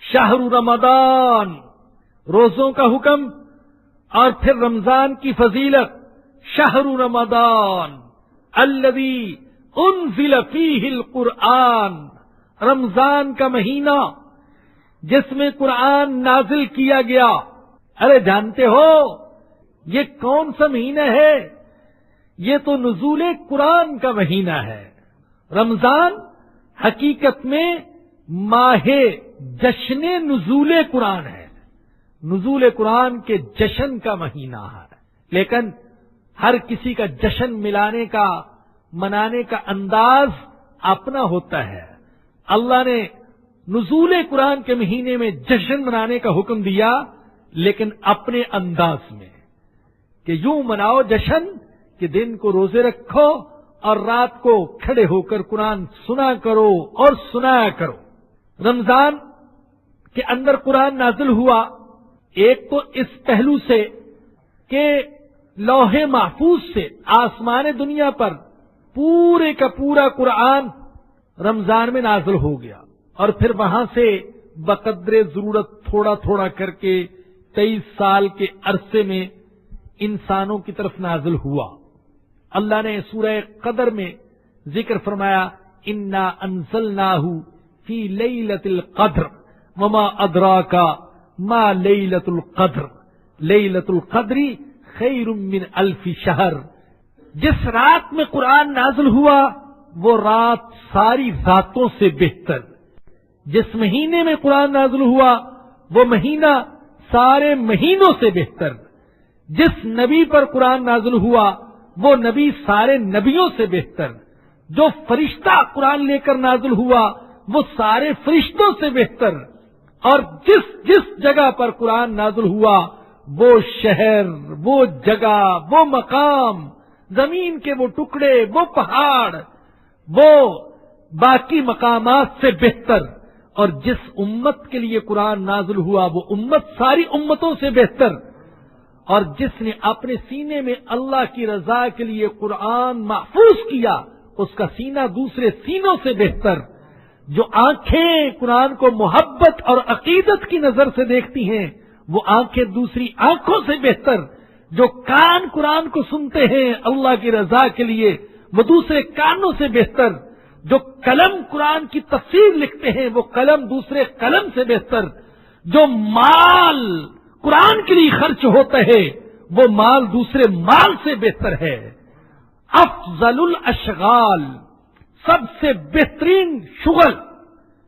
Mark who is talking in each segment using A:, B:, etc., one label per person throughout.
A: شہر رمضان، روزوں کا حکم، اور پھر رمضان کی فضیلت، شہر رمضان الذی انزل فیہ القرآن، رمضان کا مہینہ جس میں قرآن نازل کیا گیا۔ ارے جانتے ہو یہ کون سا مہینہ ہے؟ یہ تو نزول قرآن کا مہینہ ہے۔ رمضان حقیقت میں ماہ جشن نزول قرآن ہے، نزول قرآن کے جشن کا مہینہ ہے، لیکن ہر کسی کا جشن منانے کا انداز اپنا ہوتا ہے۔ اللہ نے نزول قرآن کے مہینے میں جشن منانے کا حکم دیا، لیکن اپنے انداز میں، کہ یوں مناؤ جشن کہ دن کو روزے رکھو اور رات کو کھڑے ہو کر قرآن سنا کرو اور سنایا کرو۔ رمضان کے اندر قرآن نازل ہوا، ایک تو اس پہلو سے کہ لوح محفوظ سے آسمان دنیا پر پورے کا پورا قرآن رمضان میں نازل ہو گیا، اور پھر وہاں سے بقدر ضرورت تھوڑا تھوڑا کر کے 23 سال کے عرصے میں انسانوں کی طرف نازل ہوا۔ اللہ نے سورہ قدر میں ذکر فرمایا، انا انزلناہ فی لیلۃ القدر وما ادراک ما لیلۃ القدر لیلۃ القدر خیر من الف شہر۔ جس رات میں قرآن نازل ہوا وہ رات ساری راتوں سے بہتر، جس مہینے میں قرآن نازل ہوا وہ مہینہ سارے مہینوں سے بہتر، جس نبی پر قرآن نازل ہوا وہ نبی سارے نبیوں سے بہتر، جو فرشتہ قرآن لے کر نازل ہوا وہ سارے فرشتوں سے بہتر، اور جس جگہ پر قرآن نازل ہوا وہ شہر، وہ جگہ، وہ مقام، زمین کے وہ ٹکڑے، وہ پہاڑ، وہ باقی مقامات سے بہتر، اور جس امت کے لیے قرآن نازل ہوا وہ امت ساری امتوں سے بہتر، اور جس نے اپنے سینے میں اللہ کی رضا کے لیے قرآن محفوظ کیا اس کا سینہ دوسرے سینوں سے بہتر، جو آنکھیں قرآن کو محبت اور عقیدت کی نظر سے دیکھتی ہیں وہ آنکھیں دوسری آنکھوں سے بہتر، جو کان قرآن کو سنتے ہیں اللہ کی رضا کے لیے وہ دوسرے کانوں سے بہتر، جو قلم قرآن کی تفسیر لکھتے ہیں وہ قلم دوسرے قلم سے بہتر، جو مال قرآن کے لیے خرچ ہوتا ہے وہ مال دوسرے مال سے بہتر ہے۔ افضل الاشغال، سب سے بہترین شغل،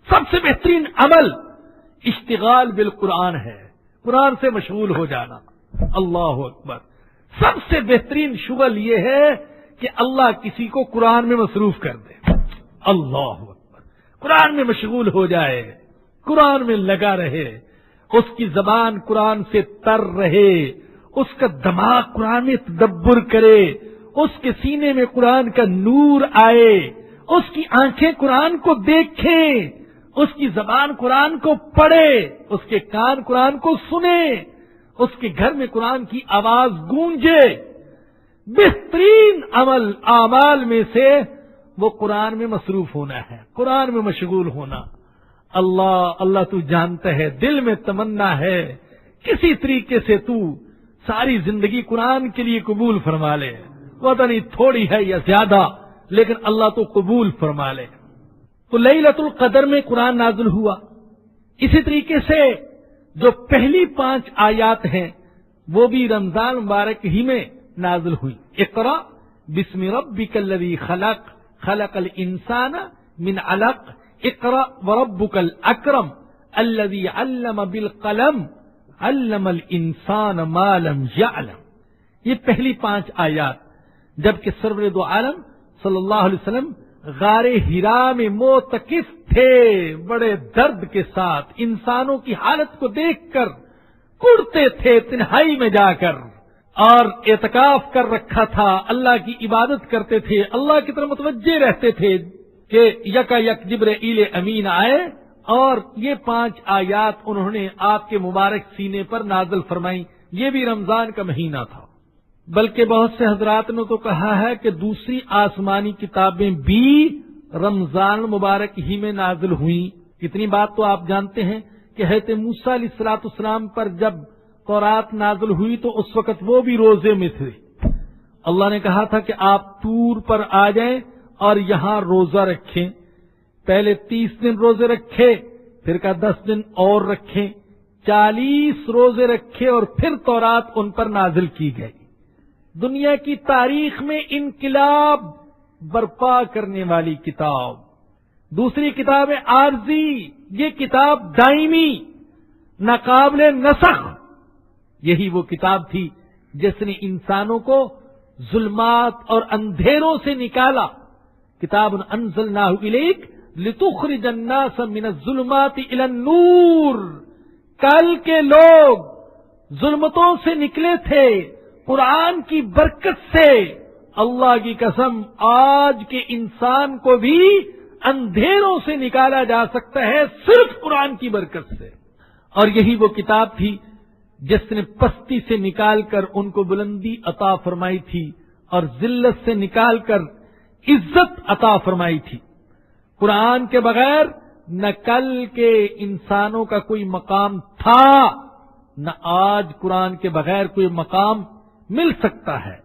A: سب سے بہترین عمل اشتغال بالقرآن ہے، قرآن سے مشغول ہو جانا۔ اللہ اکبر، سب سے بہترین شغل یہ ہے کہ اللہ کسی کو قرآن میں مصروف کر دے۔ اللہ اکبر، قرآن میں مشغول ہو جائے، قرآن میں لگا رہے، اس کی زبان قرآن سے تر رہے، اس کا دماغ قرآن میں تدبر کرے، اس کے سینے میں قرآن کا نور آئے، اس کی آنکھیں قرآن کو دیکھیں، اس کی زبان قرآن کو پڑھے، اس کے کان قرآن کو سنے، اس کے گھر میں قرآن کی آواز گونجے۔ بہترین عمل اعمال میں سے وہ قرآن میں مصروف ہونا ہے، قرآن میں مشغول ہونا۔ اللہ تو جانتا ہے دل میں تمنا ہے کسی طریقے سے تو ساری زندگی قرآن کے لیے قبول فرما لے، پتہ نہیں تھوڑی ہے یا زیادہ، لیکن اللہ تو قبول فرما لے۔ تو لیلۃ القدر میں قرآن نازل ہوا۔ اسی طریقے سے جو پہلی 5 آیات ہیں وہ بھی رمضان مبارک ہی میں نازل ہوئی۔ اقرأ بسم ربک الذی خلق، خلق الانسان من علق، اقرأ وربک الاکرم الذی علم بالقلم، علم الانسان ما لم یعلم۔ یہ پہلی 5 آیات، جبکہ سرور دو عالم صلی اللہ علیہ وسلم غار حرا میں معتکف تھے، بڑے درد کے ساتھ انسانوں کی حالت کو دیکھ کر کڑتے تھے تنہائی میں جا کر، اور اعتکاف کر رکھا تھا، اللہ کی عبادت کرتے تھے، اللہ کی طرف متوجہ رہتے تھے کہ یکا یک جبرائیل امین آئے اور یہ 5 آیات انہوں نے آپ کے مبارک سینے پر نازل فرمائی۔ یہ بھی رمضان کا مہینہ تھا، بلکہ بہت سے حضرات نے تو کہا ہے کہ دوسری آسمانی کتابیں بھی رمضان مبارک ہی میں نازل ہوئیں۔ اتنی بات تو آپ جانتے ہیں کہ کہ حضرت موسیٰ علیہ الصلوۃ والسلام پر جب تورات نازل ہوئی تو اس وقت وہ بھی روزے میں تھے. اللہ نے کہا تھا کہ آپ طور پر آ جائیں اور یہاں روزہ رکھیں. پہلے 30 دن روزے رکھے، پھر کا 10 دن اور رکھیں، 40 روزے رکھے اور پھر تورات ان پر نازل کی گئی. دنیا کی تاریخ میں انقلاب برپا کرنے والی کتاب. دوسری کتاب ہے عارضی، یہ کتاب دائمی، ناقابل نسخ. یہی وہ کتاب تھی جس نے انسانوں کو ظلمات اور اندھیروں سے نکالا. کتاب انزلناہ الیک لتخرج الناس من الظلمات الی النور. کل کے لوگ ظلمتوں سے نکلے تھے، قرآن کی برکت سے. اللہ کی قسم آج کے انسان کو بھی اندھیروں سے نکالا جا سکتا ہے صرف قرآن کی برکت سے. اور یہی وہ کتاب تھی جس نے پستی سے نکال کر ان کو بلندی عطا فرمائی تھی اور ذلت سے نکال کر عزت عطا فرمائی تھی. قرآن کے بغیر نہ کل کے انسانوں کا کوئی مقام تھا، نہ آج قرآن کے بغیر کوئی مقام مل سکتا ہے.